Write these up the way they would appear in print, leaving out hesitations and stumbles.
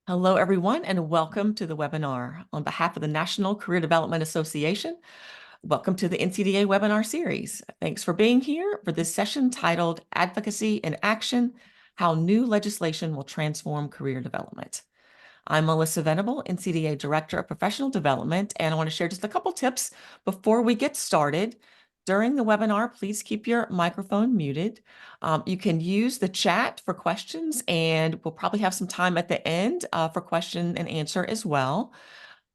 Hello, everyone, and welcome to the webinar. On behalf of the National Career Development Association, welcome to the NCDA webinar series. Thanks for being here for this session titled Advocacy in Action, How New Legislation Will Transform Career Development. I'm Melissa Venable, NCDA Director of Professional Development, and I want to share just a couple tips before we get started. During the webinar, please keep your microphone muted. You can use the chat for questions, and we'll probably have some time at the end for question and answer as well.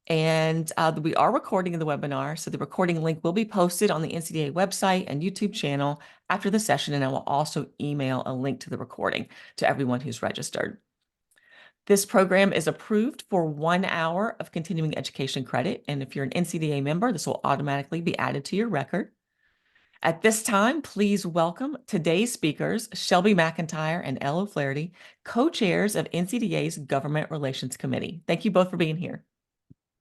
And we are recording the webinar, so the recording link will be posted on the NCDA website and YouTube channel after the session, and I will also email a link to the recording to everyone who's registered. This program is approved for 1 hour of continuing education credit, and if you're an NCDA member, this will automatically be added to your record. At this time, please welcome today's speakers, Shelby McIntyre and Elle O'Flaherty, co-chairs of NCDA's Government Relations Committee. Thank you both for being here.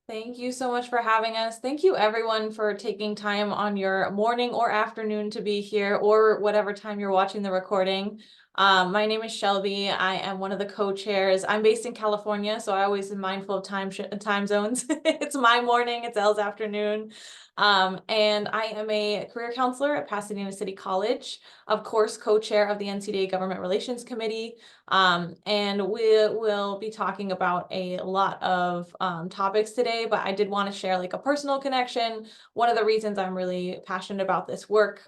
Thank you so much for having us. Thank you everyone for taking time on your morning or afternoon to be here, or whatever time you're watching the recording. My name is Shelby. I am one of the co-chairs. I'm based in California, so I always am mindful of time zones. It's my morning, it's Elle's afternoon. And I am a career counselor at Pasadena City College, of course, co-chair of the NCDA Government Relations Committee. And we will be talking about a lot of topics today, but I did want to share like a personal connection. One of the reasons I'm really passionate about this work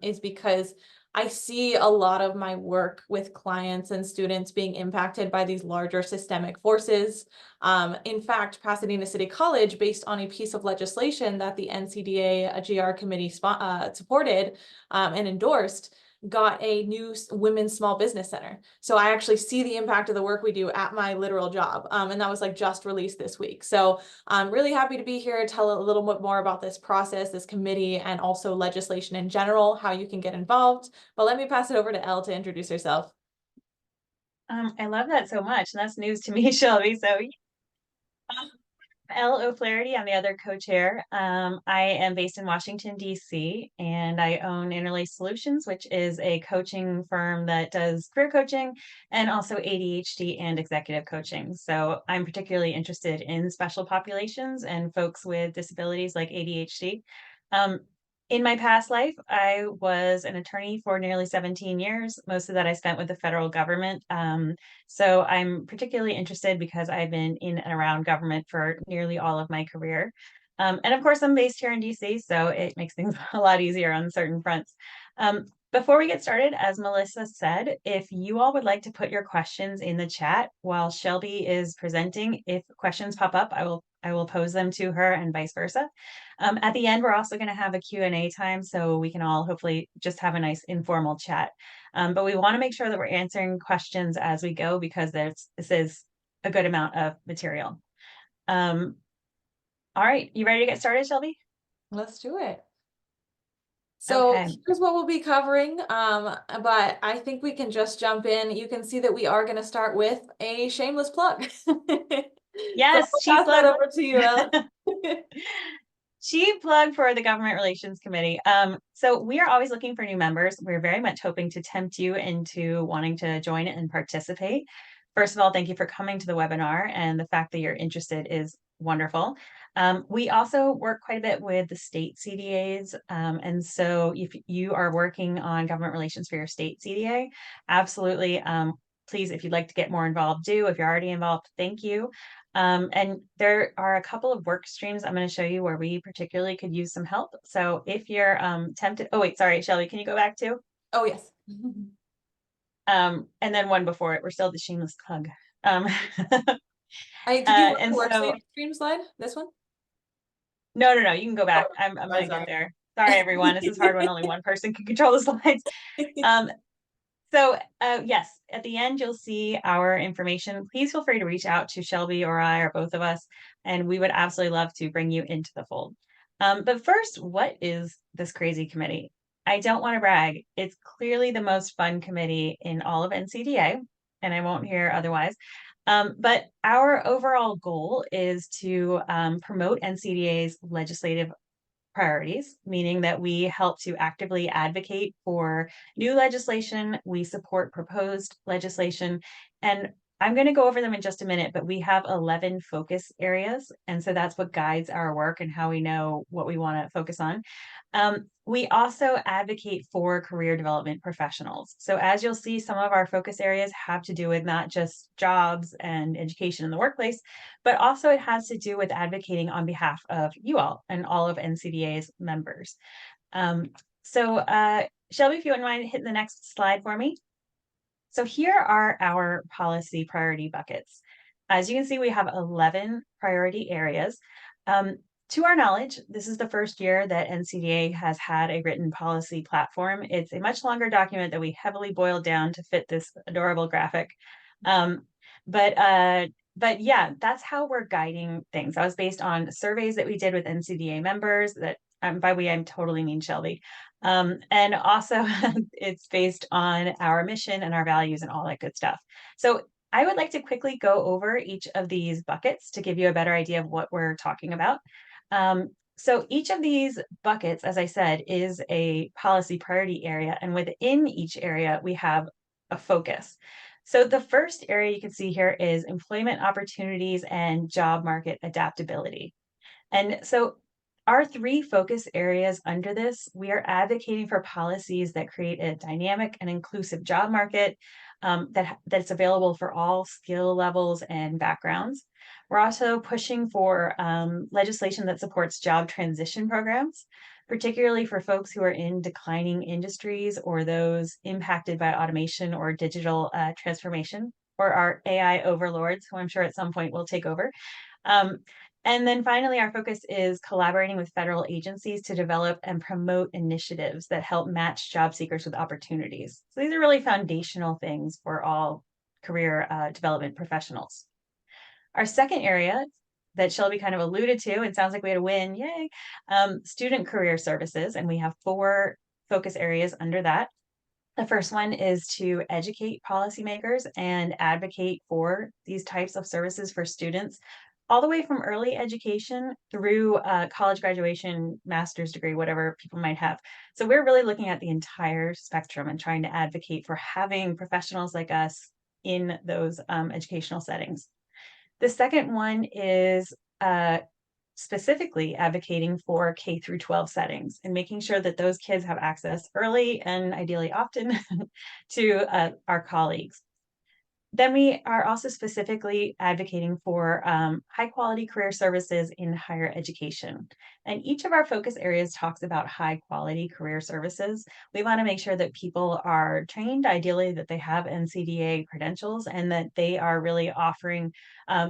is because I see a lot of my work with clients and students being impacted by these larger systemic forces. In fact, Pasadena City College, based on a piece of legislation that the NCDA GR committee supported and endorsed, got a new women's small business center. So I actually see the impact of the work we do at my literal job. And that was like just released this week. So I'm really happy to be here to tell a little bit more about this process, this committee, and also legislation in general, how you can get involved. But let me pass it over to Elle to introduce herself. I love that so much. And that's news to me, Shelby. So Elle O'Flaherty, I'm the other co-chair. I am based in Washington, D.C., and I own Interlace Solutions, which is a coaching firm that does career coaching and also ADHD and executive coaching. So I'm particularly interested in special populations and folks with disabilities like ADHD. In my past life, I was an attorney for nearly 17 years. Most of that I spent with the federal government. So I'm particularly interested because I've been in and around government for nearly all of my career. And of course, I'm based here in DC, so it makes things a lot easier on certain fronts. Before we get started, as Melissa said, if you all would like to put your questions in the chat while Shelby is presenting, if questions pop up, I will pose them to her and vice versa. At the end, we're also going to have a Q&A time, so we can all hopefully just have a nice informal chat. But we want to make sure that we're answering questions as we go because this is a good amount of material. All right, you ready to get started, Shelby? Let's do it. So Okay. here's what we'll be covering, but I think we can just jump in. You can see that we are going to start with a shameless plug. Yes, so I'll pass that over to you, Elle. Cheap plug for the Government Relations Committee. So we are always looking for new members. We're very much hoping to tempt you into wanting to join and participate. First of all, thank you for coming to the webinar, and the fact that you're interested is wonderful. We also work quite a bit with the state CDAs. And so if you are working on government relations for your state CDA, absolutely. Please, if you'd like to get more involved, do. If you're already involved, thank you. And there are a couple of work streams I'm going to show you where we particularly could use some help. So if you're tempted, oh wait, sorry, Shelby, can you go back to? Oh, yes. And then one before it, we're still at the shameless plug. Did you want the work stream slide? This one? No, you can go back. I'm going to get there. Sorry, everyone. This is hard when only one person can control the slides. So yes, at the end, you'll see our information. Please feel free to reach out to Shelby or I or both of us, and we would absolutely love to bring you into the fold. But first, what is this crazy committee? I don't want to brag. It's clearly the most fun committee in all of NCDA, and I won't hear otherwise. But our overall goal is to promote NCDA's legislative priorities, meaning that we help to actively advocate for new legislation, we support proposed legislation, and I'm going to go over them in just a minute, but we have 11 focus areas. And so that's what guides our work and how we know what we want to focus on. We also advocate for career development professionals. So as you'll see, some of our focus areas have to do with not just jobs and education in the workplace, but also it has to do with advocating on behalf of you all and all of NCDA's members. Shelby, if you wouldn't mind hitting the next slide for me. So here are our policy priority buckets. As you can see, we have 11 priority areas. To our knowledge, this is the first year that NCDA has had a written policy platform. It's a much longer document that we heavily boiled down to fit this adorable graphic. But yeah, that's how we're guiding things. That was based on surveys that we did with NCDA members that by we, I totally mean Shelby. And also it's based on our mission and our values and all that good stuff. So I would like to quickly go over each of these buckets to give you a better idea of what we're talking about. So each of these buckets, as I said, is a policy priority area. And within each area, we have a focus. So the first area you can see here is employment opportunities and job market adaptability. And so our three focus areas under this, we are advocating for policies that create a dynamic and inclusive job market that's available for all skill levels and backgrounds. We're also pushing for legislation that supports job transition programs, particularly for folks who are in declining industries or those impacted by automation or digital transformation, or our AI overlords, who I'm sure at some point will take over. And then finally, our focus is collaborating with federal agencies to develop and promote initiatives that help match job seekers with opportunities. So these are really foundational things for all career development professionals. Our second area that Shelby kind of alluded to, it sounds like we had a win, yay, student career services, and we have 4 focus areas under that. The first one is to educate policymakers and advocate for these types of services for students, all the way from early education through college graduation, master's degree, whatever people might have. So we're really looking at the entire spectrum and trying to advocate for having professionals like us in those educational settings. The second one is specifically advocating for K through 12 settings and making sure that those kids have access early and ideally often to our colleagues. Then we are also specifically advocating for high quality career services in higher education. And each of our focus areas talks about high quality career services. We want to make sure that people are trained, ideally that they have NCDA credentials and that they are really offering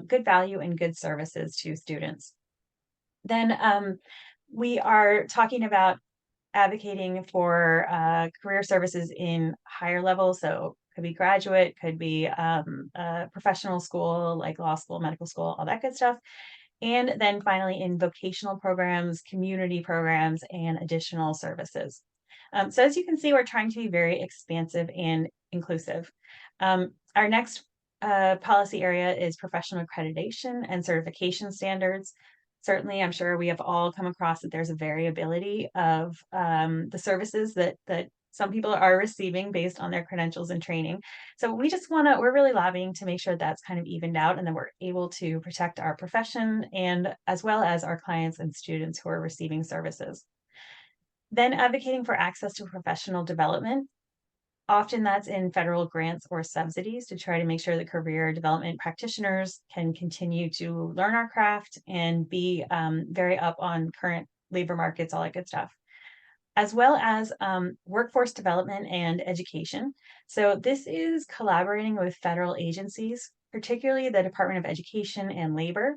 good value and good services to students. Then we are talking about advocating for career services in higher levels. So could be graduate, could be professional school, like law school, medical school, all that good stuff. And then finally in vocational programs, community programs, and additional services. So as you can see, we're trying to be very expansive and inclusive. Our next policy area is professional accreditation and certification standards. Certainly, I'm sure we have all come across that there's a variability of the services that some people are receiving based on their credentials and training. So we're really lobbying to make sure that's kind of evened out and that we're able to protect our profession and as well as our clients and students who are receiving services. Then advocating for access to professional development. Often that's in federal grants or subsidies to try to make sure that career development practitioners can continue to learn our craft and be very up on current labor markets, all that good stuff. As well as workforce development and education. So this is collaborating with federal agencies, particularly the Department of Education and Labor,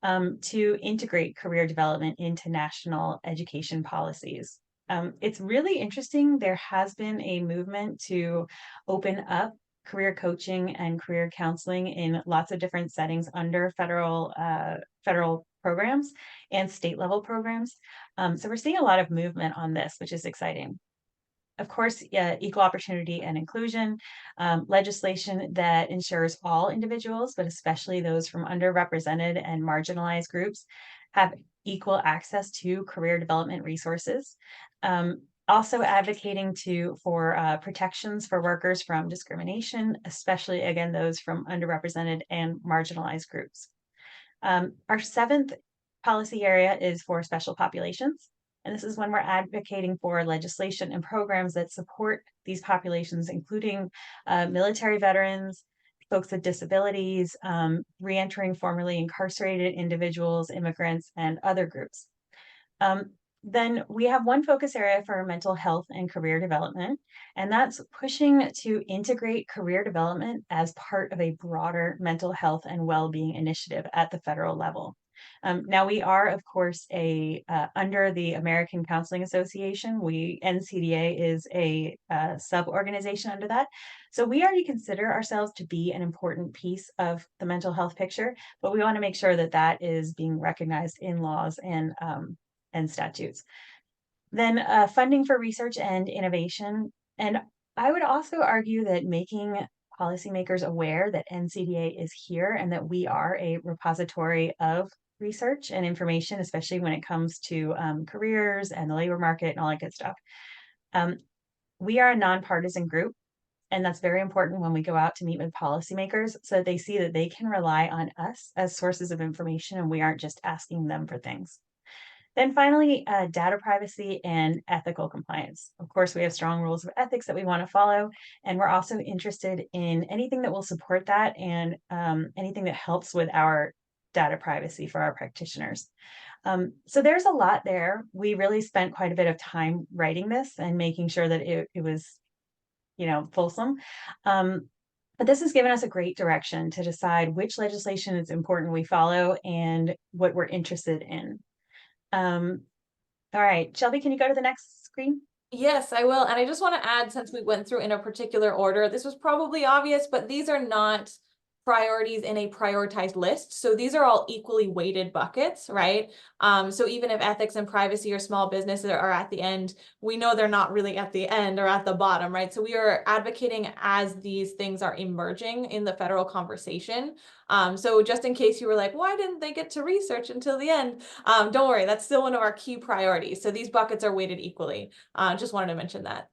to integrate career development into national education policies. It's really interesting. There has been a movement to open up career coaching and career counseling in lots of different settings under federal programs and state level programs. So we're seeing a lot of movement on this, which is exciting. Of course, equal opportunity and inclusion, legislation that ensures all individuals, but especially those from underrepresented and marginalized groups, have equal access to career development resources. Also advocating for protections for workers from discrimination, especially again, those from underrepresented and marginalized groups. Our seventh policy area is for special populations. And this is when we're advocating for legislation and programs that support these populations, including military veterans, folks with disabilities, reentering formerly incarcerated individuals, immigrants, and other groups. Then we have one focus area for mental health and career development, and that's pushing to integrate career development as part of a broader mental health and well-being initiative at the federal level. Now we are, of course, under the American Counseling Association. NCDA is a sub-organization under that. So we already consider ourselves to be an important piece of the mental health picture, but we want to make sure that that is being recognized in laws and statutes. Then funding for research and innovation. And I would also argue that making policymakers aware that NCDA is here and that we are a repository of research and information, especially when it comes to careers and the labor market and all that good stuff. We are a nonpartisan group, and that's very important when we go out to meet with policymakers so that they see that they can rely on us as sources of information and we aren't just asking them for things. Then finally, data privacy and ethical compliance. Of course, we have strong rules of ethics that we want to follow, and we're also interested in anything that will support that and anything that helps with our data privacy for our practitioners. So there's a lot there. We really spent quite a bit of time writing this and making sure that it was, fulsome. But this has given us a great direction to decide which legislation is important we follow and what we're interested in. All right, Shelby, can you go to the next screen? Yes, I will. And I just want to add, since we went through in a particular order, this was probably obvious, but these are not priorities in a prioritized list. So these are all equally weighted buckets, right? So even if ethics and privacy or small businesses are at the end, we know they're not really at the end or at the bottom, right? So we are advocating as these things are emerging in the federal conversation. So just in case you were like, why didn't they get to research until the end? Don't worry, that's still one of our key priorities. So these buckets are weighted equally. Just wanted to mention that.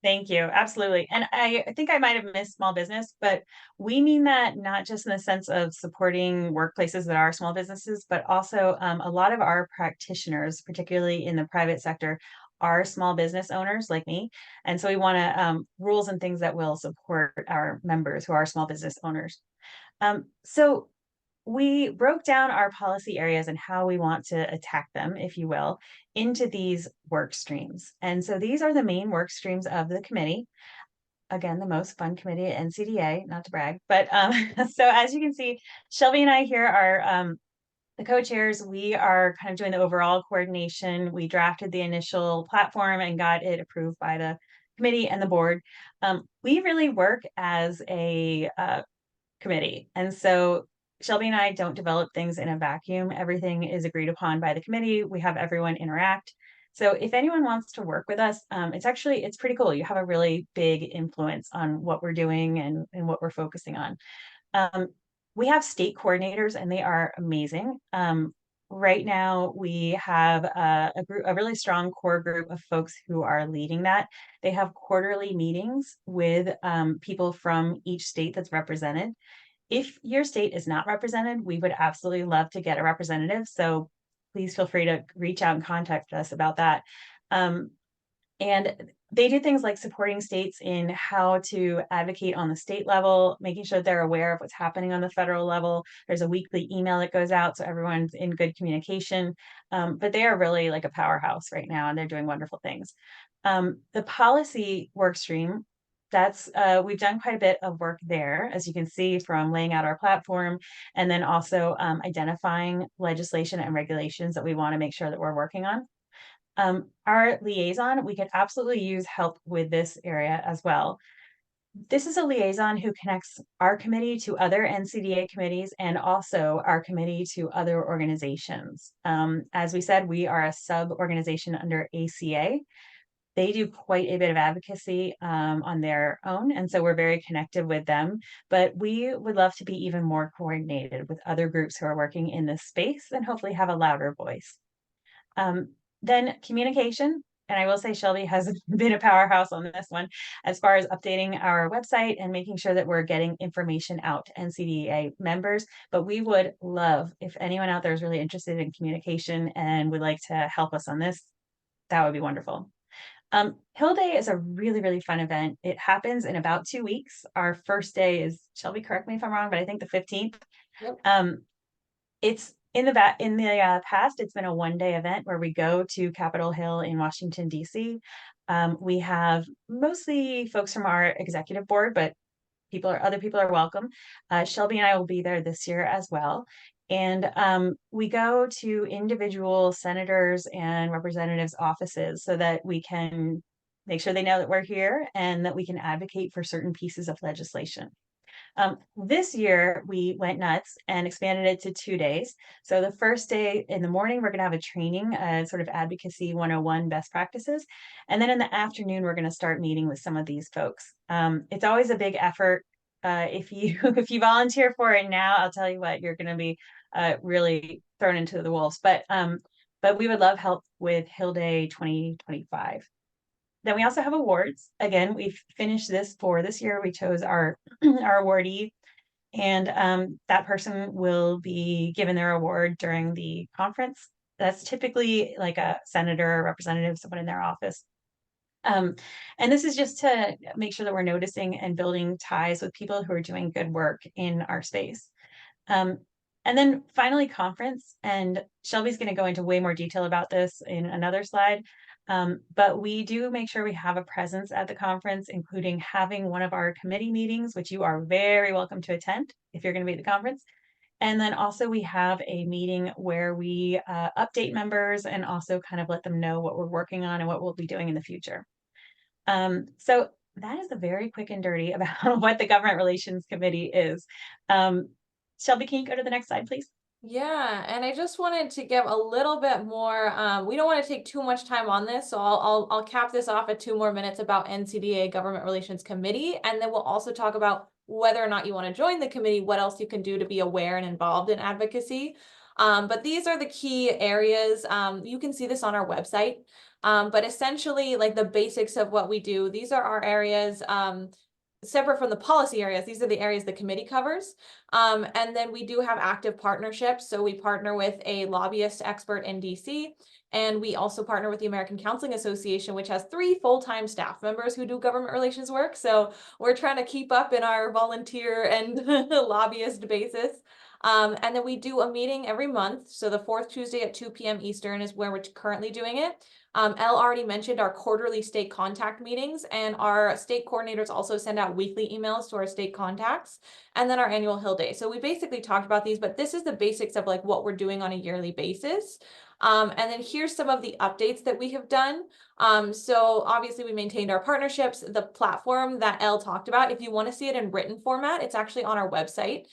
Thank you. Absolutely. And I think I might have missed small business, but we mean that not just in the sense of supporting workplaces that are small businesses, but also a lot of our practitioners, particularly in the private sector, are small business owners like me. And so we want to rules and things that will support our members who are small business owners. So we broke down our policy areas and how we want to attack them, if you will, into these work streams. And so these are the main work streams of the committee. Again, the most fun committee at NCDA, not to brag, but so as you can see, Shelby and I here are the co-chairs. We are kind of doing the overall coordination. We drafted the initial platform and got it approved by the committee and the board. We really work as a committee. And so Shelby and I don't develop things in a vacuum. Everything is agreed upon by the committee. We have everyone interact. So if anyone wants to work with us, it's pretty cool. You have a really big influence on what we're doing and what we're focusing on. We have state coordinators and they are amazing. Right now, we have a really strong core group of folks who are leading that. They have quarterly meetings with people from each state that's represented. If your state is not represented, we would absolutely love to get a representative. So please feel free to reach out and contact us about that. And they do things like supporting states in how to advocate on the state level, making sure they're aware of what's happening on the federal level. There's a weekly email that goes out, so everyone's in good communication. But they are really like a powerhouse right now, and they're doing wonderful things. The policy work stream, we've done quite a bit of work there, as you can see from laying out our platform, and then also identifying legislation and regulations that we want to make sure that we're working on. Our liaison, we could absolutely use help with this area as well. This is a liaison who connects our committee to other NCDA committees and also our committee to other organizations. As we said, we are a sub-organization under ACA. They do quite a bit of advocacy on their own, and so we're very connected with them. But we would love to be even more coordinated with other groups who are working in this space and hopefully have a louder voice. Then communication. And I will say Shelby has been a powerhouse on this one as far as updating our website and making sure that we're getting information out to NCDA members. But we would love if anyone out there is really interested in communication and would like to help us on this, that would be wonderful. Hill Day is a really, really fun event. It happens in about 2 weeks. Our first day is, Shelby, correct me if I'm wrong, but I think the 15th. Yep. It's in the past, it's been a 1-day event where we go to Capitol Hill in Washington, D.C. We have mostly folks from our executive board, but other people are welcome. Shelby and I will be there this year as well. And we go to individual senators and representatives' offices so that we can make sure they know that we're here and that we can advocate for certain pieces of legislation. This year, we went nuts and expanded it to 2 days. So the first day in the morning, we're going to have a training, sort of advocacy 101 best practices. And then in the afternoon, we're going to start meeting with some of these folks. It's always a big effort. If you if you volunteer for it now, I'll tell you what, you're going to be really thrown into the wolves. But we would love help with Hill Day 2025. Then we also have awards. Again, we've finished this for this year. We chose our our awardee, and that person will be given their award during the conference. That's typically like a senator, representative, someone in their office. And this is just to make sure that we're noticing and building ties with people who are doing good work in our space. And then finally, conference. And Shelby's going to go into way more detail about this in another slide. But we do make sure we have a presence at the conference, including having one of our committee meetings, which you are very welcome to attend if you're going to be at the conference. And then also we have a meeting where we update members and also kind of let them know what we're working on and what we'll be doing in the future. So that is a very quick and dirty about what the Government Relations Committee is. Shelby, can you go to the next slide, please? Yeah, and I just wanted to give a little bit more. We don't want to take too much time on this, so I'll cap this off at 2 more minutes about NCDA Government Relations Committee, and then we'll also talk about whether or not you want to join the committee, what else you can do to be aware and involved in advocacy. But these are the key areas. You can see this on our website. But essentially, like the basics of what we do, these are our areas. Separate from the policy areas, these are the areas the committee covers. And then we do have active partnerships. So we partner with a lobbyist expert in DC, and we also partner with the American Counseling Association, which has 3 full-time staff members who do government relations work. So we're trying to keep up in our volunteer and lobbyist basis. And then we do a meeting every month. So the 4th Tuesday at 2 p.m. Eastern is where we're currently doing it. Elle already mentioned our quarterly state contact meetings, and our state coordinators also send out weekly emails to our state contacts, and then our annual Hill Day. So we basically talked about these, but this is the basics of like what we're doing on a yearly basis. And then here's some of the updates that we have done. So obviously we maintained our partnerships, the platform that Elle talked about. If you want to see it in written format, it's actually on our website.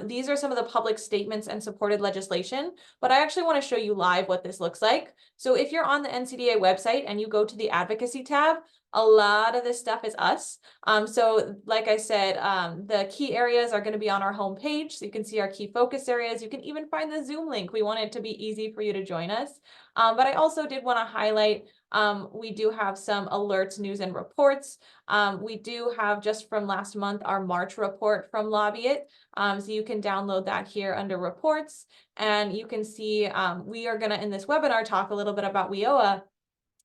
These are some of the public statements and supported legislation, but I actually want to show you live what this looks like. So if you're on the NCDA website and you go to the advocacy tab, a lot of this stuff is us. So like I said, the key areas are going to be on our homepage. So you can see our key focus areas. You can even find the Zoom link. We want it to be easy for you to join us. But I also did want to highlight, we do have some alerts, news, and reports. We do have just from last month, our March report from Lobby It. So you can download that here under reports, and you can see we are going to, in this webinar, talk a little bit about WIOA.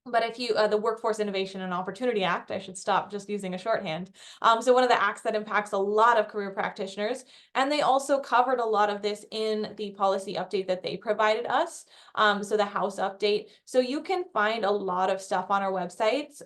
But if you, the Workforce Innovation and Opportunity Act, I should stop just using a shorthand. So one of the acts that impacts a lot of career practitioners, and they also covered a lot of this in the policy update that they provided us. So the House update. So you can find a lot of stuff on our websites.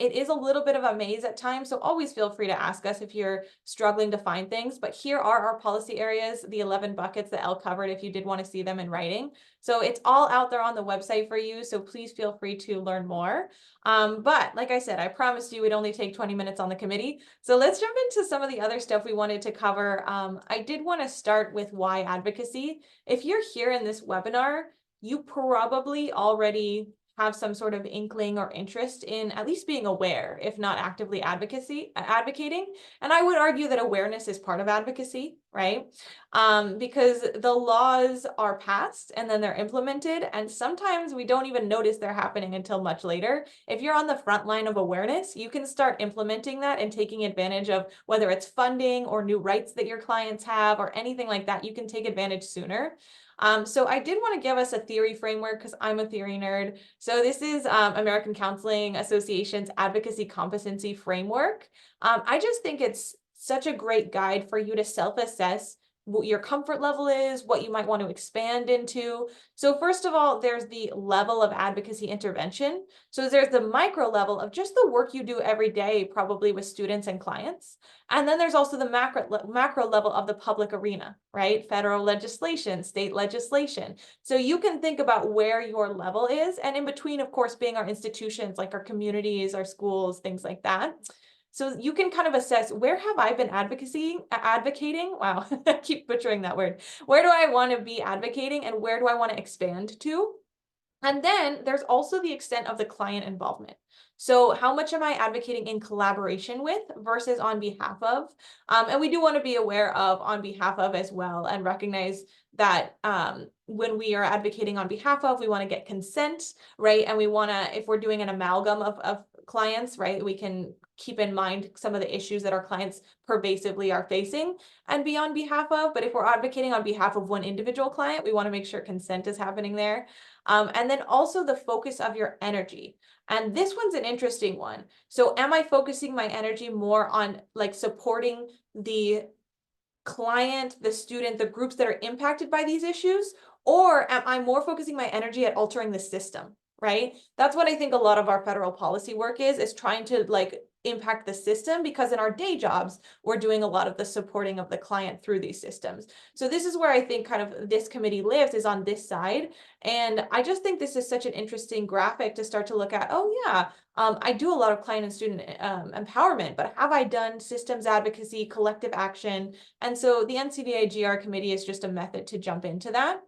It is a little bit of a maze at times, so always feel free to ask us if you're struggling to find things. But here are our policy areas, the 11 buckets that Elle covered if you did want to see them in writing. So it's all out there on the website for you. So please feel free to learn more. But like I said, I promised you we'd only take 20 minutes on the committee. So let's jump into some of the other stuff we wanted to cover. I did want to start with why advocacy. If you're here in this webinar, you probably already have some sort of inkling or interest in at least being aware, if not actively advocating. And I would argue that awareness is part of advocacy, right? Because the laws are passed and then they're implemented, and sometimes we don't even notice they're happening until much later. If you're on the front line of awareness, you can start implementing that and taking advantage of whether it's funding or new rights that your clients have or anything like that. You can take advantage sooner. So I did want to give us a theory framework because I'm a theory nerd. So this is American Counseling Association's Advocacy Competency Framework. I just think it's such a great guide for you to self-assess what your comfort level is, what you might want to expand into. So first of all, there's the level of advocacy intervention. So there's the micro level of just the work you do every day, probably with students and clients. And then there's also the macro level of the public arena, right? Federal legislation, state legislation. So you can think about where your level is, and in between, of course, being our institutions, like our communities, our schools, things like that. So you can kind of assess, where have I been advocating? Wow, I keep butchering that word. Where do I want to be advocating, and where do I want to expand to? And then there's also the extent of the client involvement. So how much am I advocating in collaboration with versus on behalf of? And we do want to be aware of on behalf of as well, and recognize that when we are advocating on behalf of, we want to get consent, right? And we want to, if we're doing an amalgam of clients, right, we can keep in mind some of the issues that our clients pervasively are facing and be on behalf of. But if we're advocating on behalf of one individual client, we want to make sure consent is happening there. And then also the focus of your energy. And this one's an interesting one. So am I focusing my energy more on like supporting the client, the student, the groups that are impacted by these issues? Or am I more focusing my energy at altering the system, right? That's what I think a lot of our federal policy work is trying to like impact the system, because in our day jobs, we're doing a lot of the supporting of the client through these systems. So this is where I think kind of this committee lives, is on this side. And I just think this is such an interesting graphic to start to look at. Oh yeah, I do a lot of client and student empowerment, but have I done systems advocacy, collective action? And so the NCDA GR committee is just a method to jump into that.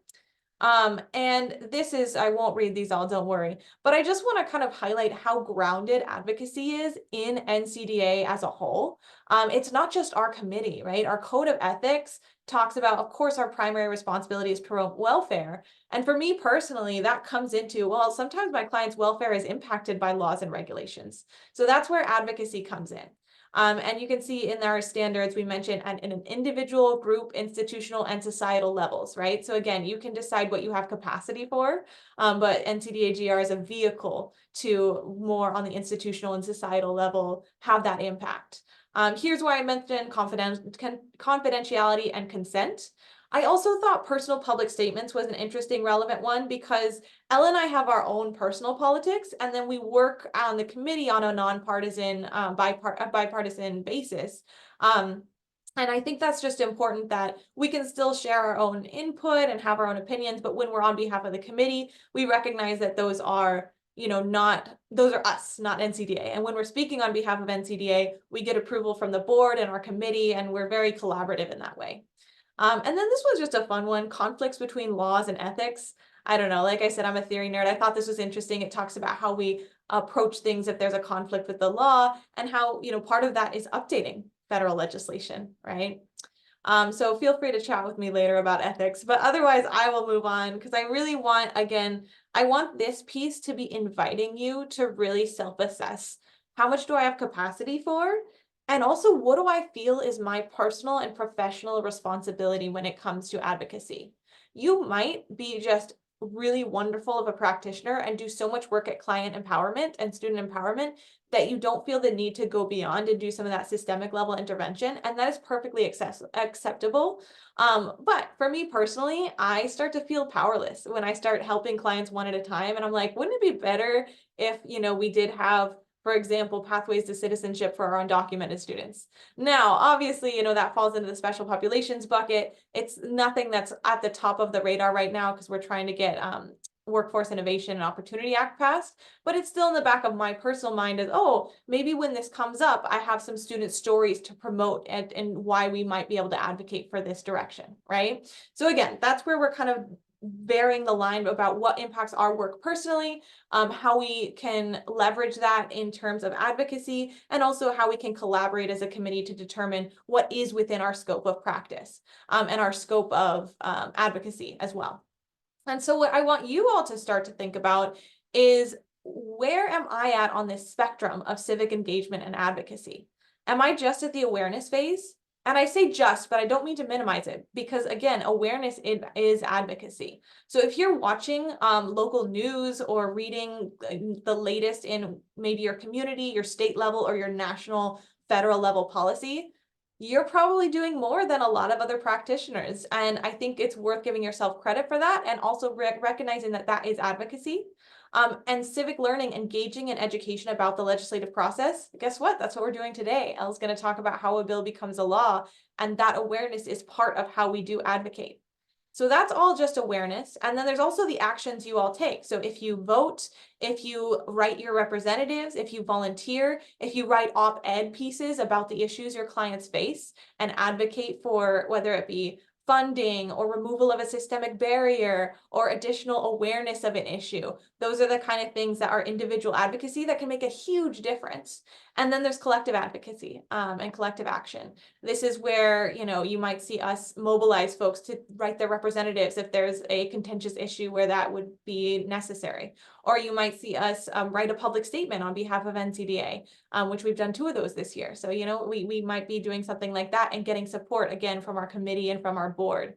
And this is, I won't read these all, don't worry, but I just want to kind of highlight how grounded advocacy is in NCDA as a whole. It's not just our committee, right? Our code of ethics talks about, of course, our primary responsibility is promote welfare. And for me personally, that comes into, well, sometimes my client's welfare is impacted by laws and regulations. So that's where advocacy comes in. And you can see in our standards, we mentioned in an individual, group, institutional, and societal levels, right? So again, you can decide what you have capacity for, but NCDA GR is a vehicle to more on the institutional and societal level have that impact. Here's why I mentioned confidentiality and consent. I also thought personal public statements was an interesting, relevant one, because Elle and I have our own personal politics, and then we work on the committee on a nonpartisan, bipartisan basis. And I think that's just important, that we can still share our own input and have our own opinions, but when we're on behalf of the committee, we recognize that those are, you know, those are us, not NCDA. And when we're speaking on behalf of NCDA, we get approval from the board and our committee, and we're very collaborative in that way. And then this was just a fun one, conflicts between laws and ethics. I don't know, like I said, I'm a theory nerd. I thought this was interesting. It talks about how we approach things if there's a conflict with the law, and how, you know, part of that is updating federal legislation, right? So feel free to chat with me later about ethics, but otherwise I will move on, because I really want, again, I want this piece to be inviting you to really self-assess. How much do I have capacity for? And also, what do I feel is my personal and professional responsibility when it comes to advocacy? You might be just really wonderful of a practitioner and do so much work at client empowerment and student empowerment that you don't feel the need to go beyond and do some of that systemic level intervention. And that is perfectly acceptable. But for me personally, I start to feel powerless when I start helping clients one at a time. And I'm like, wouldn't it be better if, you know, we did have, for example, pathways to citizenship for our undocumented students? Now, obviously, you know, that falls into the special populations bucket. It's nothing that's at the top of the radar right now, because we're trying to get Workforce Innovation and Opportunity Act passed, but it's still in the back of my personal mind as, oh, maybe when this comes up, I have some student stories to promote and why we might be able to advocate for this direction, right? So again, that's where we're kind of varying the line about what impacts our work personally, how we can leverage that in terms of advocacy, and also how we can collaborate as a committee to determine what is within our scope of practice, and our scope of advocacy as well. And so what I want you all to start to think about is, where am I at on this spectrum of civic engagement and advocacy? Am I just at the awareness phase? And I say just, but I don't mean to minimize it, because again, awareness is advocacy. So if you're watching local news or reading the latest in maybe your community, your state level, or your national, federal level policy, you're probably doing more than a lot of other practitioners. And I think it's worth giving yourself credit for that, and also recognizing that that is advocacy. And civic learning, engaging in education about the legislative process. Guess what? That's what we're doing today. Elle's going to talk about how a bill becomes a law, and that awareness is part of how we do advocate. So that's all just awareness. And then there's also the actions you all take. So if you vote, if you write your representatives, if you volunteer, if you write op-ed pieces about the issues your clients face and advocate for, whether it be funding or removal of a systemic barrier or additional awareness of an issue. Those are the kind of things that are individual advocacy that can make a huge difference. And then there's collective advocacy and collective action. This is where, you might see us mobilize folks to write their representatives if there's a contentious issue where that would be necessary. Or you might see us write a public statement on behalf of NCDA, which we've done 2 of those this year. So, we might be doing something like that and getting support again from our committee and from our board.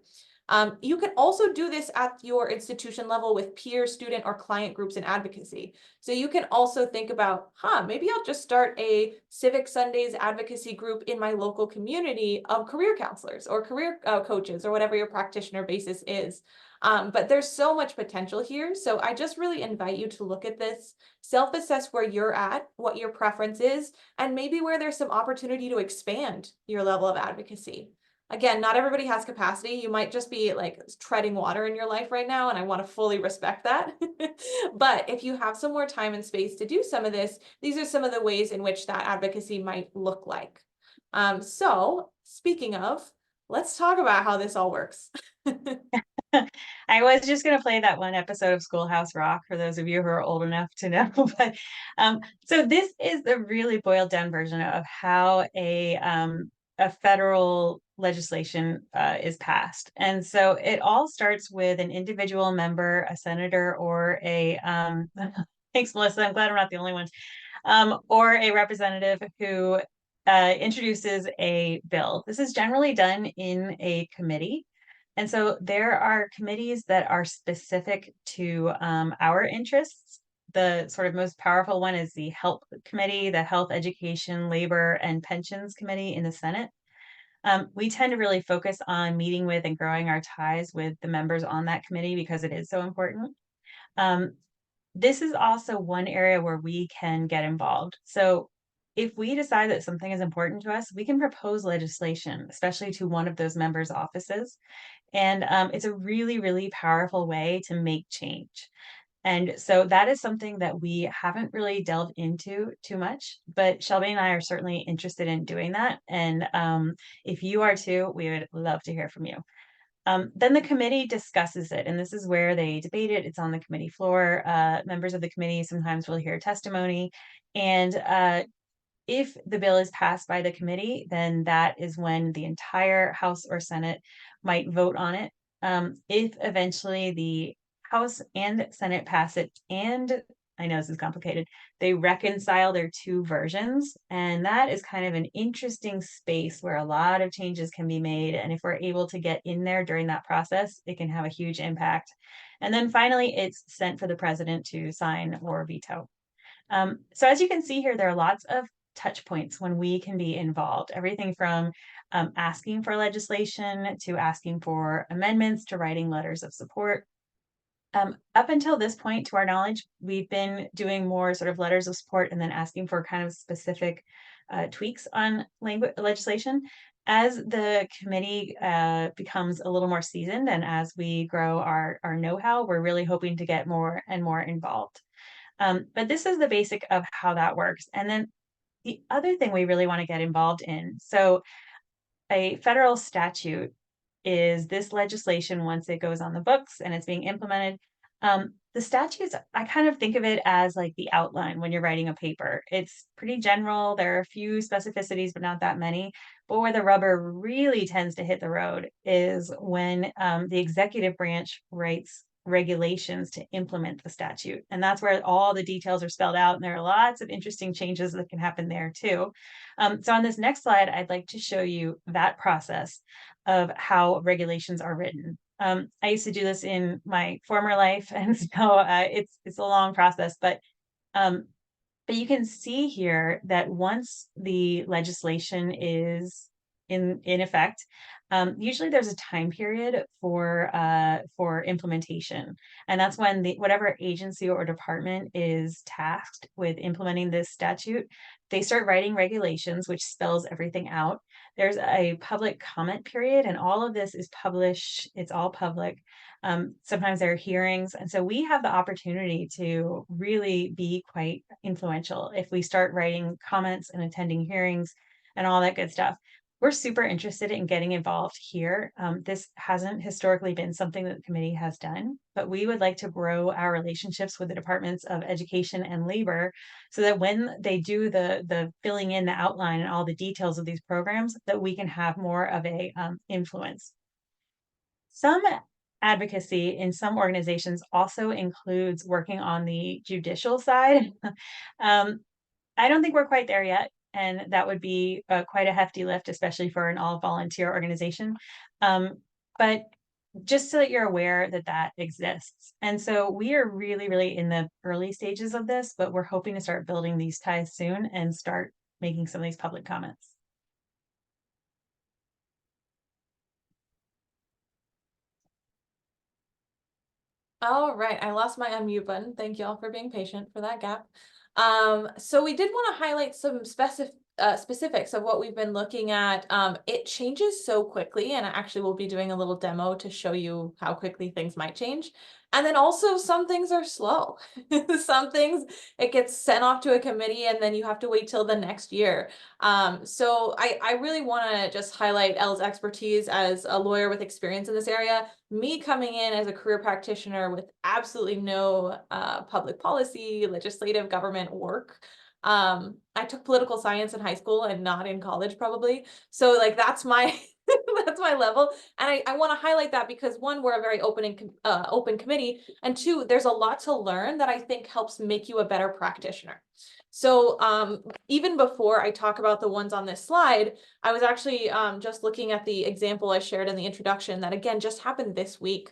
You can also do this at your institution level with peer, student, or client groups in advocacy. So you can also think about, maybe I'll just start a Civic Sundays advocacy group in my local community of career counselors or career coaches, or whatever your practitioner basis is. But there's so much potential here. So I just really invite you to look at this, self-assess where you're at, what your preference is, and maybe where there's some opportunity to expand your level of advocacy. Again, not everybody has capacity. You might just be like treading water in your life right now, and I want to fully respect that. But if you have some more time and space to do some of this, these are some of the ways in which that advocacy might look like. So speaking of, let's talk about how this all works. I was just going to play that one episode of Schoolhouse Rock for those of you who are old enough to know. But so this is the really boiled down version of how a federal legislation is passed. And so it all starts with an individual member, a senator, or a thanks, Melissa. I'm glad I'm not the only one. Or a representative who introduces a bill. This is generally done in a committee. And so there are committees that are specific to our interests. The sort of most powerful one is the Health Committee, the Health, Education, Labor, and Pensions Committee in the Senate. We tend to really focus on meeting with and growing our ties with the members on that committee because it is so important. This is also one area where we can get involved. So if we decide that something is important to us, we can propose legislation, especially to one of those members' offices. And it's a really, really powerful way to make change. And so that is something that we haven't really delved into too much, but Shelby and I are certainly interested in doing that. And if you are too, we would love to hear from you. Then the committee discusses it, and this is where they debate it. It's on the committee floor. Members of the committee sometimes will hear testimony. And if the bill is passed by the committee, then that is when the entire House or Senate might vote on it. If eventually the House and Senate pass it, and I know this is complicated, they reconcile their 2 versions. And that is kind of an interesting space where a lot of changes can be made. And if we're able to get in there during that process, it can have a huge impact. And then finally, it's sent for the president to sign or veto. So as you can see here, there are lots of touch points when we can be involved. Everything from asking for legislation to asking for amendments to writing letters of support. Up until this point, to our knowledge, we've been doing more sort of letters of support and then asking for kind of specific tweaks on legislation. As the committee becomes a little more seasoned and as we grow our know-how, we're really hoping to get more and more involved. But this is the basic of how that works. And then the other thing we really want to get involved in, so a federal statute is this legislation, once it goes on the books and it's being implemented, the statutes, I kind of think of it as like the outline when you're writing a paper. It's pretty general. There are a few specificities, but not that many. But where the rubber really tends to hit the road is when the executive branch writes regulations to implement the statute. And that's where all the details are spelled out. And there are lots of interesting changes that can happen there too. So on this next slide, I'd like to show you that process of how regulations are written. I used to do this in my former life, and so it's a long process, but you can see here that once the legislation is in effect, usually there's a time period for implementation, and that's when whatever agency or department is tasked with implementing this statute, they start writing regulations, which spells everything out. There's a public comment period, and all of this is published. It's all public. Sometimes there are hearings, and so we have the opportunity to really be quite influential if we start writing comments and attending hearings and all that good stuff. We're super interested in getting involved here. This hasn't historically been something that the committee has done, but we would like to grow our relationships with the departments of education and labor so that when they do the filling in the outline and all the details of these programs, that we can have more of a influence. Some advocacy in some organizations also includes working on the judicial side. I don't think we're quite there yet, and that would be quite a hefty lift, especially for an all-volunteer organization. But just so that you're aware that that exists. And so we are really, really in the early stages of this, but we're hoping to start building these ties soon and start making some of these public comments. All right, I lost my unmute button. Thank you all for being patient for that gap. So we did want to highlight some specifics of what we've been looking at. It changes so quickly, and actually we'll be doing a little demo to show you how quickly things might change. And then also some things are slow. Some things, it gets sent off to a committee and then you have to wait till the next year. So I really want to just highlight Elle's expertise as a lawyer with experience in this area. Me coming in as a career practitioner with absolutely no public policy, legislative government work. I took political science in high school and not in college probably. So like that's my that's my level. And I want to highlight that because one, we're a very open committee, and two, there's a lot to learn that I think helps make you a better practitioner. So even before I talk about the ones on this slide, I was actually just looking at the example I shared in the introduction that again just happened this week.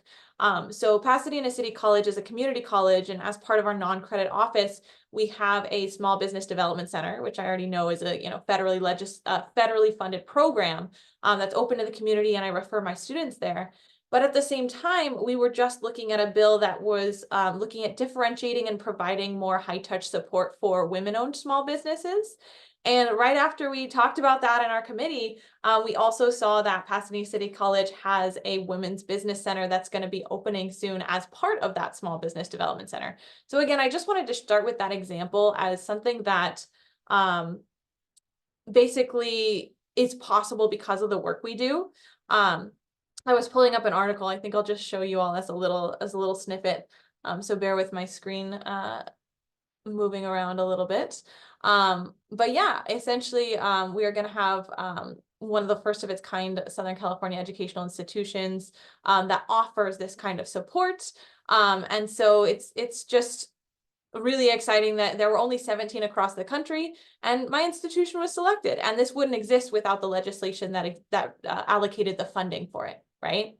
So Pasadena City College is a community college, and as part of our non-credit office, we have a small business development center, which I already know is a federally funded program that's open to the community, and I refer my students there. But at the same time, we were just looking at a bill that was looking at differentiating and providing more high-touch support for women-owned small businesses. And right after we talked about that in our committee, we also saw that Pasadena City College has a women's business center that's going to be opening soon as part of that small business development center. So again, I just wanted to start with that example as something that basically is possible because of the work we do. I was pulling up an article. I think I'll just show you all as a little snippet. So bear with my screen moving around a little bit. But yeah, essentially, we are going to have one of the first of its kind Southern California educational institutions that offers this kind of support. And so it's just really exciting that there were only 17 across the country, and my institution was selected. And this wouldn't exist without the legislation that allocated the funding for it, right?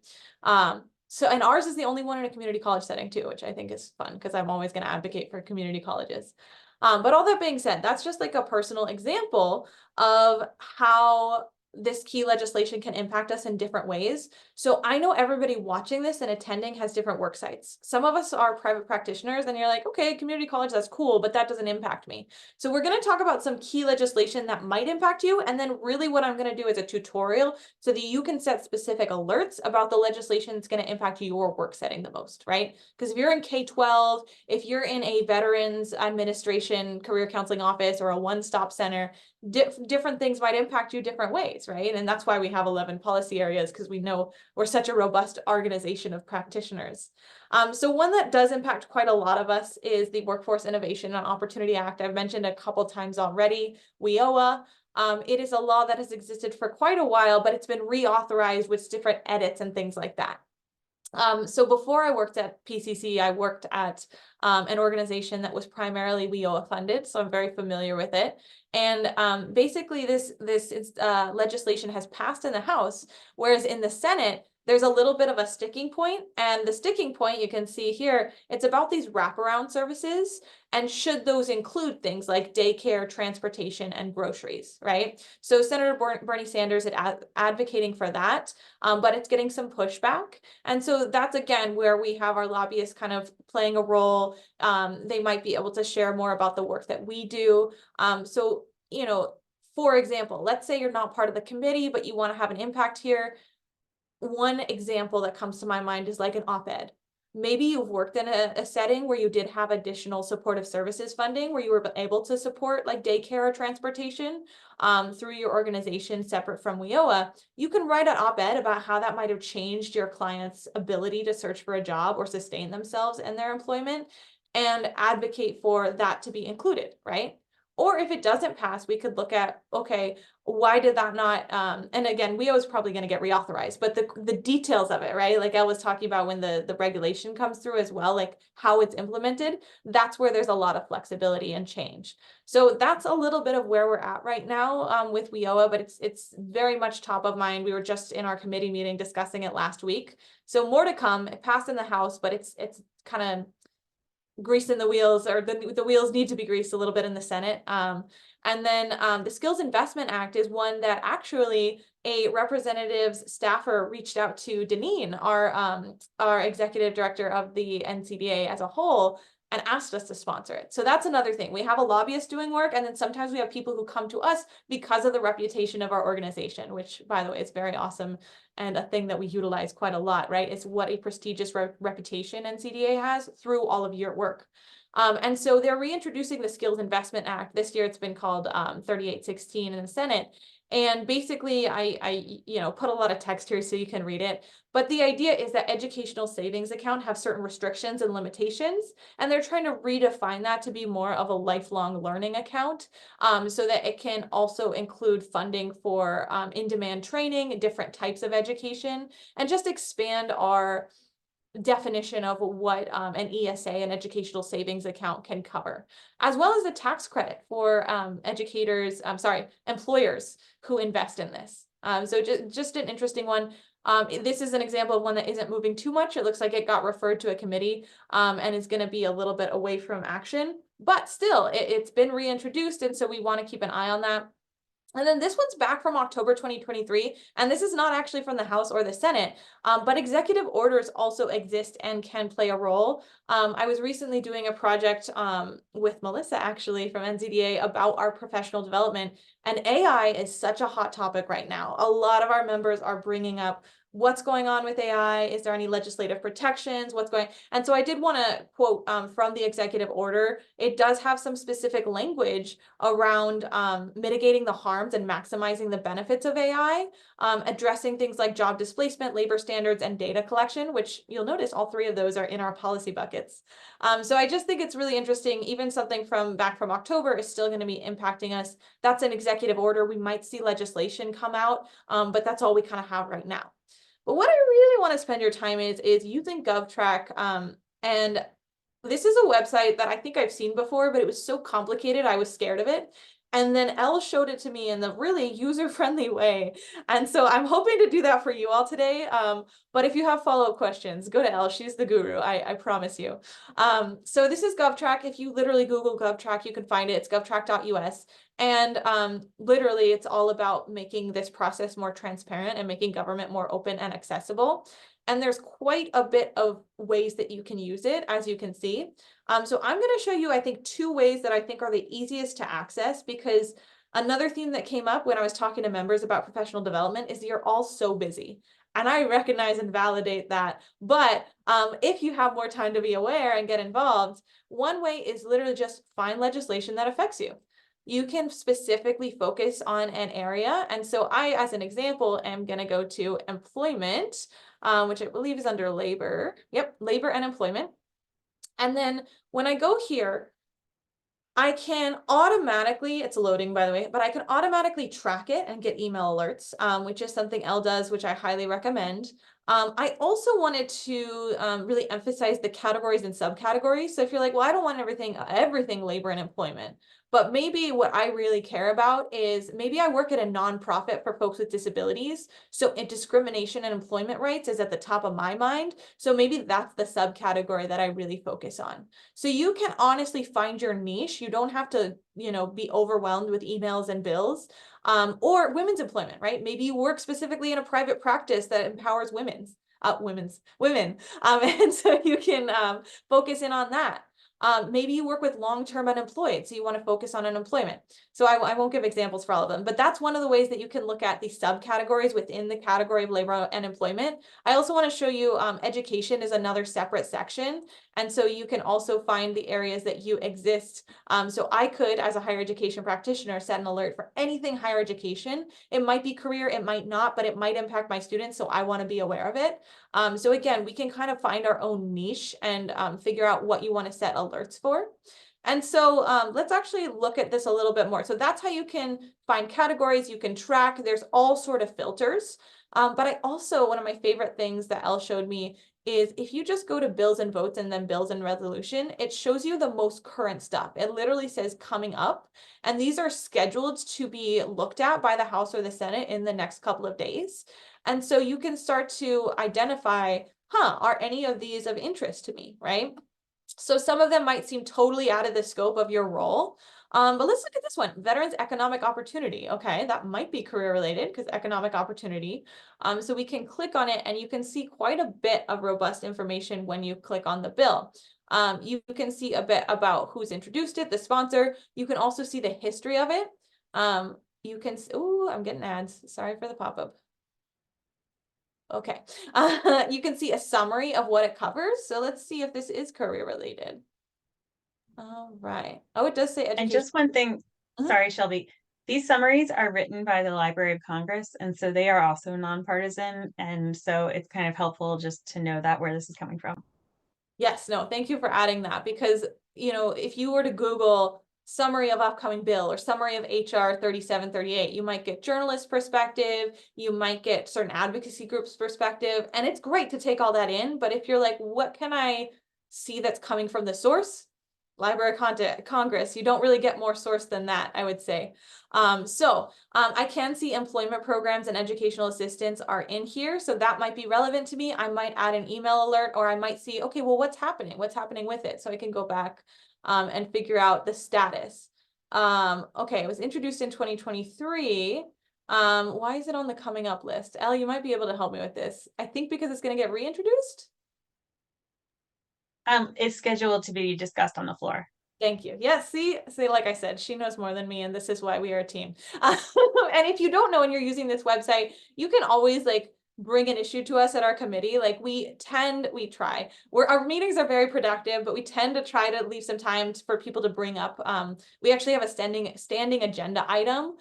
So, and ours is the only one in a community college setting too, which I think is fun because I'm always going to advocate for community colleges. But all that being said, that's just like a personal example of how this key legislation can impact us in different ways. So I know everybody watching this and attending has different work sites. Some of us are private practitioners and you're like, okay, community college, that's cool, but that doesn't impact me. So we're going to talk about some key legislation that might impact you. And then really what I'm going to do is a tutorial so that you can set specific alerts about the legislation that's going to impact your work setting the most, right? Because if you're in K-12, if you're in a Veterans Administration career counseling office or a one-stop center, different things might impact you different ways, right? And that's why we have 11 policy areas, because we know we're such a robust organization of practitioners. So one that does impact quite a lot of us is the Workforce Innovation and Opportunity Act. I've mentioned a couple times already, WIOA. It is a law that has existed for quite a while, but it's been reauthorized with different edits and things like that. So before I worked at PCC, I worked at an organization that was primarily WIOA funded, so I'm very familiar with it. And basically, this legislation has passed in the House, whereas in the Senate, there's a little bit of a sticking point. And the sticking point you can see here, it's about these wraparound services. And should those include things like daycare, transportation, and groceries, right? So Senator Bernie Sanders is advocating for that, but it's getting some pushback. And so that's, again, where we have our lobbyists kind of playing a role. They might be able to share more about the work that we do. So, you know, for example, let's say you're not part of the committee, but you want to have an impact here. One example that comes to my mind is like an op-ed. Maybe you've worked in a setting where you did have additional supportive services funding, where you were able to support like daycare or transportation through your organization separate from WIOA. You can write an op-ed about how that might have changed your client's ability to search for a job or sustain themselves in their employment, and advocate for that to be included, right? Or if it doesn't pass, we could look at, okay, why did that not, and again, WIOA is probably going to get reauthorized, but the details of it, right? Like I was talking about when the regulation comes through as well, like how it's implemented, that's where there's a lot of flexibility and change. So that's a little bit of where we're at right now with WIOA, but it's very much top of mind. We were just in our committee meeting discussing it last week. So more to come. It passed in the House, but it's kind of greasing the wheels, or the wheels need to be greased a little bit in the Senate. And then the Skills Investment Act is one that actually a representative's staffer reached out to Deneen, our executive director of the NCDA as a whole, and asked us to sponsor it. So that's another thing. We have a lobbyist doing work, and then sometimes we have people who come to us because of the reputation of our organization, which, by the way, is very awesome and a thing that we utilize quite a lot, right? It's what a prestigious reputation NCDA has through all of your work. And so they're reintroducing the Skills Investment Act. This year it's been called 3816 in the Senate. And basically, I put a lot of text here so you can read it. But the idea is that educational savings account have certain restrictions and limitations, and they're trying to redefine that to be more of a lifelong learning account, so that it can also include funding for in-demand training, different types of education, and just expand our definition of what an ESA, an educational savings account, can cover, as well as the tax credit for employers who invest in this. So just an interesting one. This is an example of one that isn't moving too much. It looks like it got referred to a committee and is going to be a little bit away from action, but still it's been reintroduced. And so we want to keep an eye on that. And then this one's back from October 2023, and this is not actually from the House or the Senate, but executive orders also exist and can play a role. I was recently doing a project with Melissa, actually, from NCDA about our professional development, and AI is such a hot topic right now. A lot of our members are bringing up what's going on with AI. Is there any legislative protections? And so I did want to quote from the executive order. It does have some specific language around mitigating the harms and maximizing the benefits of AI, addressing things like job displacement, labor standards, and data collection, which you'll notice all three of those are in our policy buckets. So I just think it's really interesting. Even something back from October is still going to be impacting us. That's an executive order. We might see legislation come out, but that's all we kind of have right now. But what I really want to spend your time is using GovTrack. And this is a website that I think I've seen before, but it was so complicated, I was scared of it. And then Elle showed it to me in the really user-friendly way. And so I'm hoping to do that for you all today. But if you have follow-up questions, go to Elle. She's the guru, I promise you. So this is GovTrack. If you literally Google GovTrack, you can find it. It's govtrack.us. And literally, it's all about making this process more transparent and making government more open and accessible. And there's quite a bit of ways that you can use it, as you can see. So I'm going to show you, I think, 2 ways that I think are the easiest to access, because another theme that came up when I was talking to members about professional development is you're all so busy. And I recognize and validate that. But if you have more time to be aware and get involved, one way is literally just find legislation that affects you. you can specifically focus on an area. And so I, as an example, am going to go to employment, which I believe is under labor. Yep, labor and employment. And then when I go here, I can automatically, it's loading by the way, but I can automatically track it and get email alerts, which is something Elle does, which I highly recommend. I also wanted to really emphasize the categories and subcategories. So if you're like, well, I don't want everything labor and employment, but maybe what I really care about is maybe I work at a nonprofit for folks with disabilities. So discrimination and employment rights is at the top of my mind. So maybe that's the subcategory that I really focus on. So you can honestly find your niche. You don't have to, be overwhelmed with emails and bills. Or women's employment, right? Maybe you work specifically in a private practice that empowers women. And so you can focus in on that. Maybe you work with long-term unemployed, so you want to focus on unemployment. So I won't give examples for all of them, but that's one of the ways that you can look at the subcategories within the category of labor and employment. I also want to show you education is another separate section. And so you can also find the areas that you exist. So I could, as a higher education practitioner, set an alert for anything higher education. It might be career, it might not, but it might impact my students. So I want to be aware of it. So again, we can kind of find our own niche and figure out what you want to set alerts for. And so let's actually look at this a little bit more. So that's how you can find categories, you can track, there's all sort of filters. But I also, one of my favorite things that Elle showed me is if you just go to bills and votes and then bills and resolution, it shows you the most current stuff. It literally says coming up, and these are scheduled to be looked at by the House or the Senate in the next couple of days. And so you can start to identify, are any of these of interest to me, right? So some of them might seem totally out of the scope of your role. But let's look at this one, Veterans Economic Opportunity. Okay, that might be career related because economic opportunity. So we can click on it and you can see quite a bit of robust information when you click on the bill. You can see a bit about who's introduced it, the sponsor. You can also see the history of it. You can, oh, I'm getting ads. Sorry for the pop-up. Okay, you can see a summary of what it covers. So let's see if this is career related. All right. Oh, it does say education. And just one thing, sorry, Shelby, these summaries are written by the Library of Congress, and so they are also nonpartisan. And so it's kind of helpful just to know that where this is coming from. Yes, no, thank you for adding that because, if you were to Google summary of upcoming bill or summary of HR 3738, you might get journalist perspective, you might get certain advocacy groups perspective, and it's great to take all that in. But if you're like, what can I see that's coming from the source? Library of Congress, you don't really get more source than that, I would say. I can see employment programs and educational assistance are in here. So that might be relevant to me. I might add an email alert, or I might see, okay, well, what's happening? What's happening with it? So I can go back and figure out the status. Okay, it was introduced in 2023. Why is it on the coming up list? Elle, you might be able to help me with this. I think because it's going to get reintroduced. It's scheduled to be discussed on the floor. Thank you. Yes, see, like I said, she knows more than me, and this is why we are a team. And if you don't know and you're using this website, you can always bring an issue to us at our committee. Our meetings are very productive, but we tend to try to leave some time for people to bring up. We actually have a standing agenda item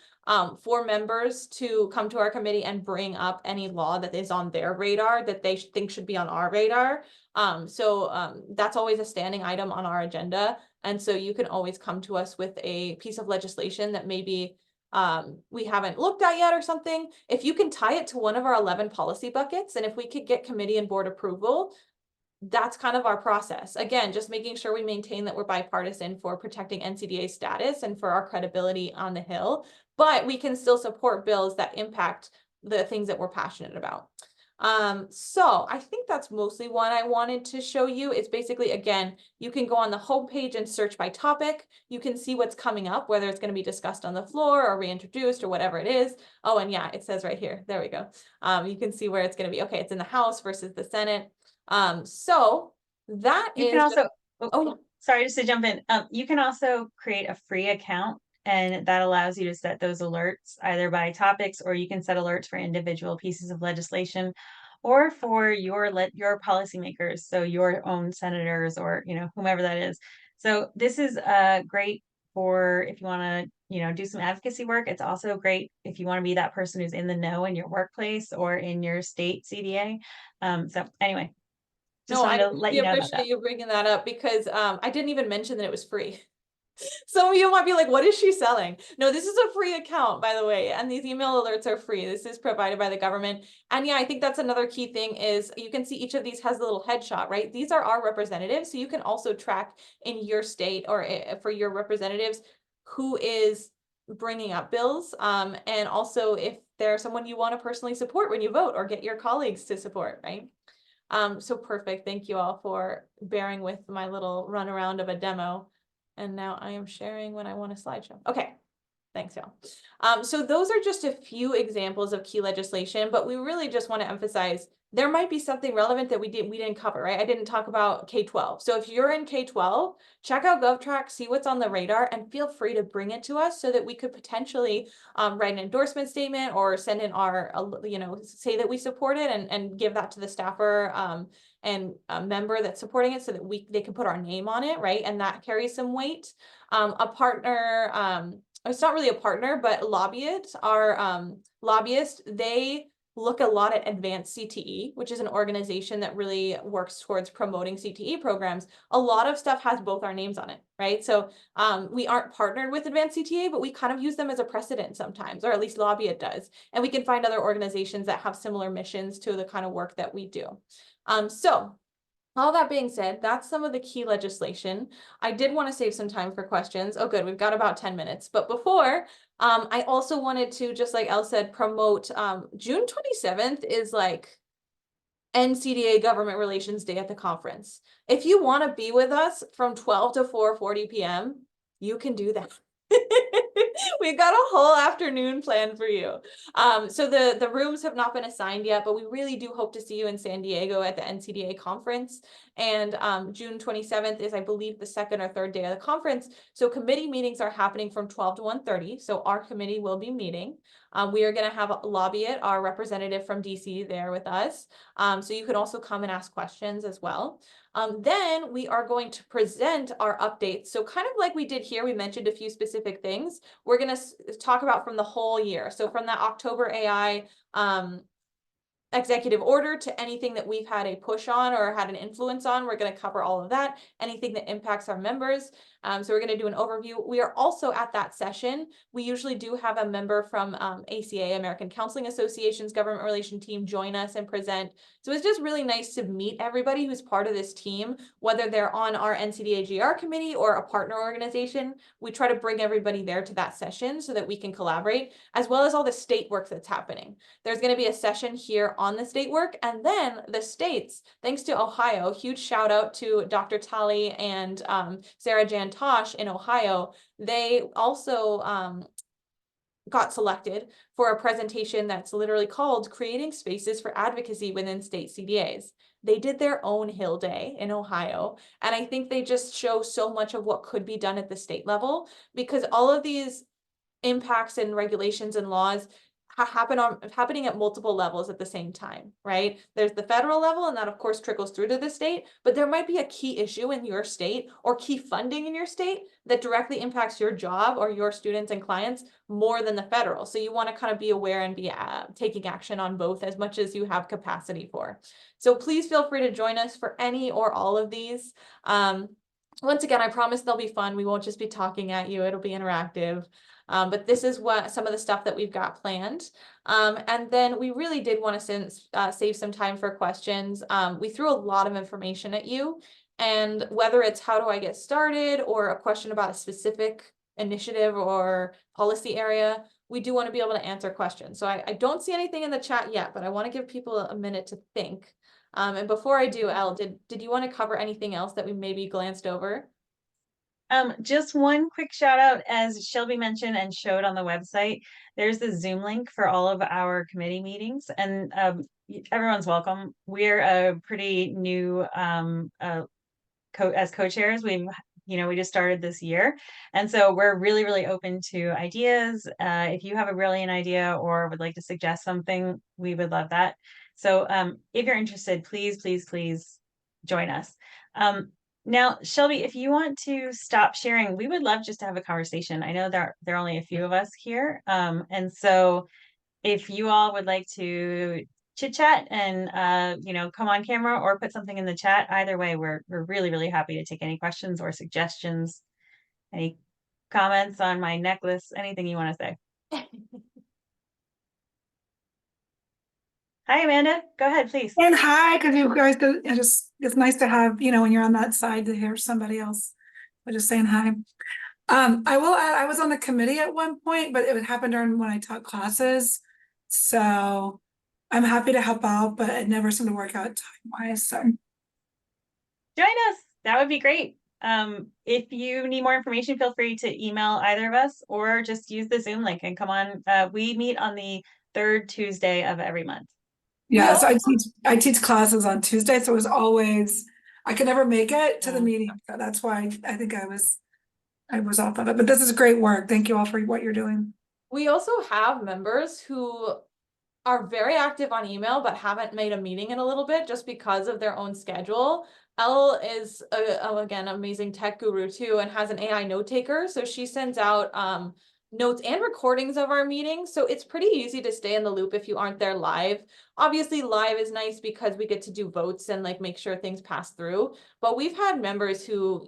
for members to come to our committee and bring up any law that is on their radar that they think should be on our radar. That's always a standing item on our agenda. And so you can always come to us with a piece of legislation that maybe we haven't looked at yet or something. If you can tie it to one of our 11 policy buckets, and if we could get committee and board approval, that's kind of our process. Again, just making sure we maintain that we're bipartisan for protecting NCDA status and for our credibility on the Hill, but we can still support bills that impact the things that we're passionate about. So I think that's mostly what I wanted to show you. It's basically, again, you can go on the homepage and search by topic. You can see what's coming up, whether it's going to be discussed on the floor or reintroduced or whatever it is. Oh, and yeah, it says right here. There we go. You can see where it's going to be. Okay, it's in the House versus the Senate. So that you is. Can also, yeah. Sorry, just to jump in. You can also create a free account, and that allows you to set those alerts either by topics, or you can set alerts for individual pieces of legislation or for your policymakers, so your own senators or whomever that is. So this is great for if you want to do some advocacy work. It's also great if you want to be that person who's in the know in your workplace or in your state CDA. So anyway, just No, I wanted to let really you know about appreciate that. you bringing that up because I didn't even mention that it was free. Some of you might be like, what is she selling? No, this is a free account, by the way, and these email alerts are free. This is provided by the government. And yeah, I think that's another key thing is you can see each of these has a little headshot, right? These are our representatives. So you can also track in your state or for your representatives who is bringing up bills. And also if there's someone you want to personally support when you vote or get your colleagues to support, right? So perfect. Thank you all for bearing with my little run around of a demo. And now I am sharing when I want a slideshow. Okay. Thanks, y'all. So those are just a few examples of key legislation, but we really just want to emphasize there might be something relevant that we didn't cover, right? I didn't talk about K-12. So if you're in K-12, check out GovTrack, see what's on the radar, and feel free to bring it to us so that we could potentially write an endorsement statement or send in our, say that we support it and give that to the staffer and a member that's supporting it so that they can put our name on it, right? And that carries some weight. A partner, it's not really a partner, but lobbyists are lobbyists. They look a lot at Advanced CTE, which is an organization that really works towards promoting CTE programs. A lot of stuff has both our names on it, right? So we aren't partnered with Advanced CTA, but we kind of use them as a precedent sometimes, or at least Lobbyit does. And we can find other organizations that have similar missions to the kind of work that we do. So all that being said, that's some of the key legislation. I did want to save some time for questions. Oh, good. We've got about 10 minutes. But before, I also wanted to, just like Elle said, promote June 27th is like NCDA Government Relations Day at the conference. If you want to be with us from 12 to 4:40 p.m., you can do that. We've got a whole afternoon planned for you. So the rooms have not been assigned yet, but we really do hope to see you in San Diego at the NCDA conference. And June 27th is, I believe, the second or third day of the conference. So committee meetings are happening from 12 to 1:30. So our committee will be meeting. We are going to have Lobbyit, our representative from DC, there with us. So you can also come and ask questions as well. Then we are going to present our updates. So kind of like we did here, we mentioned a few specific things. We're going to talk about from the whole year. So from that October AI executive order to anything that we've had a push on or had an influence on, we're going to cover all of that, anything that impacts our members. So we're going to do an overview. We are also at that session. We usually do have a member from ACA, American Counseling Association's government relation team, join us and present. So it's just really nice to meet everybody who's part of this team, whether they're on our NCDA GR committee or a partner organization. We try to bring everybody there to that session so that we can collaborate, as well as all the state work that's happening. There's going to be a session here on the state work, and then the states, thanks to Ohio, huge shout out to Dr. Talley and Sarah Jan Tosh in Ohio. They also got selected for a presentation that's literally called Creating Spaces for Advocacy Within State CDAs. They did their own Hill Day in Ohio, and I think they just show so much of what could be done at the state level, because all of these impacts and regulations and laws happening at multiple levels at the same time, right? There's the federal level, and that of course trickles through to the state, but there might be a key issue in your state or key funding in your state that directly impacts your job or your students and clients more than the federal. So you want to kind of be aware and be taking action on both as much as you have capacity for. So please feel free to join us for any or all of these. Once again, I promise they'll be fun. We won't just be talking at you. It'll be interactive. But this is what some of the stuff that we've got planned. And then we really did want to save some time for questions. We threw a lot of information at you, and whether it's how do I get started or a question about a specific initiative or policy area, we do want to be able to answer questions. So I don't see anything in the chat yet, but I want to give people a minute to think. And before I do, Elle, did you want to cover anything else that we maybe glanced over? Just one quick shout out, as Shelby mentioned and showed on the website, there's the Zoom link for all of our committee meetings, and everyone's welcome. We're a pretty new as co-chairs. We just started this year, and so we're really open to ideas. If you have a brilliant idea or would like to suggest something, we would love that. So if you're interested, please join us. Now, Shelby, if you want to stop sharing, we would love just to have a conversation. I know there are only a few of us here. And so if you all would like to chit chat and come on camera or put something in the chat, either way, we're really, really happy to take any questions or suggestions, any comments on my necklace, anything you want to say. Hi, Amanda. Go ahead, please. And hi, because you guys, it's nice to have, when you're on that side to hear somebody else. But just saying hi. I was on the committee at one point, but it would happen during when I taught classes. So I'm happy to help out, but it never seemed to work out time-wise. So Join us. That would be great. If you need more information, feel free to email either of us or just use the Zoom link and come on. We meet on the third Tuesday of every month. yeah, so I teach classes on Tuesday, so it was always I could never make it to the meeting. So that's why I think I was off of it. But this is great work. Thank you all for what you're doing. We also have members who are very active on email, but haven't made a meeting in a little bit just because of their own schedule. Elle is, again, amazing tech guru too, and has an AI note taker. So she sends out notes and recordings of our meetings. So it's pretty easy to stay in the loop if you aren't there live. Obviously, live is nice because we get to do votes and like make sure things pass through. But we've had members who,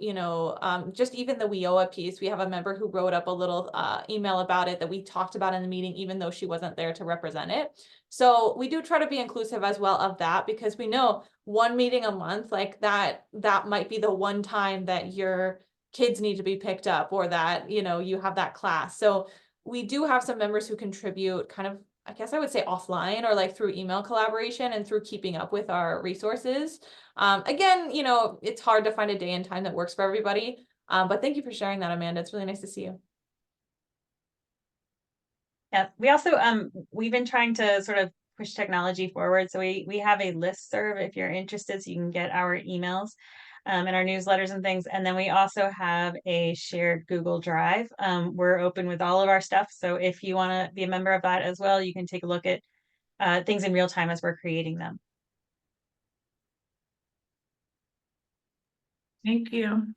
just even the WIOA piece, we have a member who wrote up a little email about it that we talked about in the meeting, even though she wasn't there to represent it. So we do try to be inclusive as well of that, because we know one meeting a month, like that might be the one time that your kids need to be picked up, or that, you have that class. So we do have some members who contribute kind of, I guess I would say offline, or like through email collaboration and through keeping up with our resources. Again, it's hard to find a day and time that works for everybody. But thank you for sharing that, Amanda. It's really nice to see you. Yeah, we also we've been trying to sort of push technology forward. So we have a listserv if you're interested, so you can get our emails and our newsletters and things. And then we also have a shared Google Drive. We're open with all of our stuff. So if you want to be a member of that as well, you can take a look at things in real time as we're creating them. Thank you.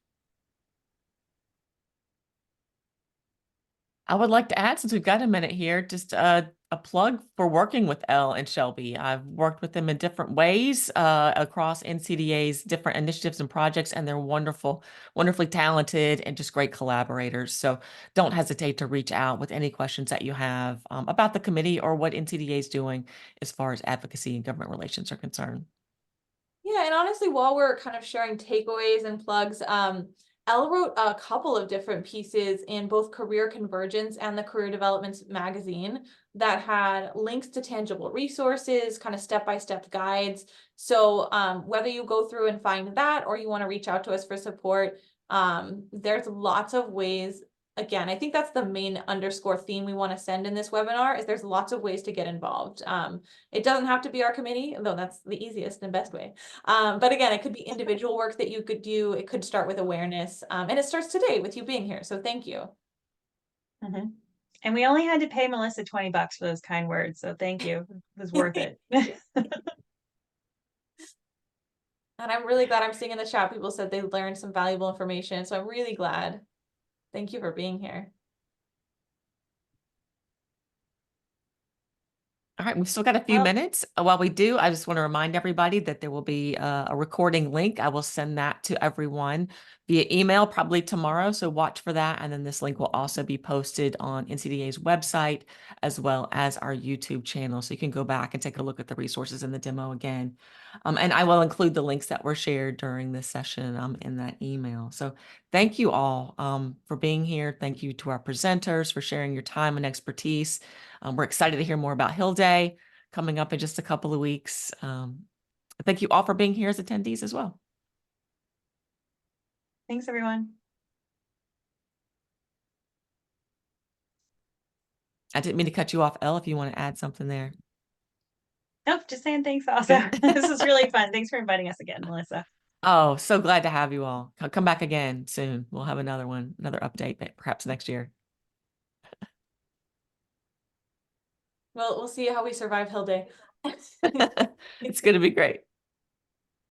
I would like to add, since we've got a minute here, just a plug for working with Elle and Shelby. I've worked with them in different ways across NCDA's different initiatives and projects, and they're wonderful, wonderfully talented, and just great collaborators. So don't hesitate to reach out with any questions that you have about the committee or what NCDA is doing as far as advocacy and government relations are concerned. Yeah, and honestly, while we're kind of sharing takeaways and plugs, Elle wrote a couple of different pieces in both Career Convergence and the Career Development magazine that had links to tangible resources, kind of step-by-step guides. So whether you go through and find that, or you want to reach out to us for support, there's lots of ways. Again, I think that's the main underscore theme we want to send in this webinar, is there's lots of ways to get involved. It doesn't have to be our committee, though that's the easiest and best way. But again, it could be individual work that you could do. It could start with awareness. And it starts today with you being here. So thank you. Mm-hmm. And we only had to pay Melissa $20 for those kind words. So thank you. It was worth it. And I'm really glad I'm seeing in the chat, people said they learned some valuable information. So I'm really glad. Thank you for being here. All right, we've still got a few minutes. While we do, I just want to remind everybody that there will be a recording link. I will send that to everyone via email probably tomorrow, so watch for that. And then this link will also be posted on NCDA's website as well as our YouTube channel, so you can go back and take a look at the resources in the demo again. And I will include the links that were shared during this session in that email. So thank you all for being here. Thank you to our presenters for sharing your time and expertise. We're excited to hear more about Hill Day coming up in just a couple of weeks. Thank you all for being here as attendees as well. Thanks, everyone. I didn't mean to cut you off, Elle, if you want to add something there. Nope, just saying thanks also. This is really fun. Thanks for inviting us again, Melissa. Oh, so glad to have you all. Come back again soon. We'll have another one, another update, perhaps next year. Well, we'll see how we survive Hill Day. It's going to be great.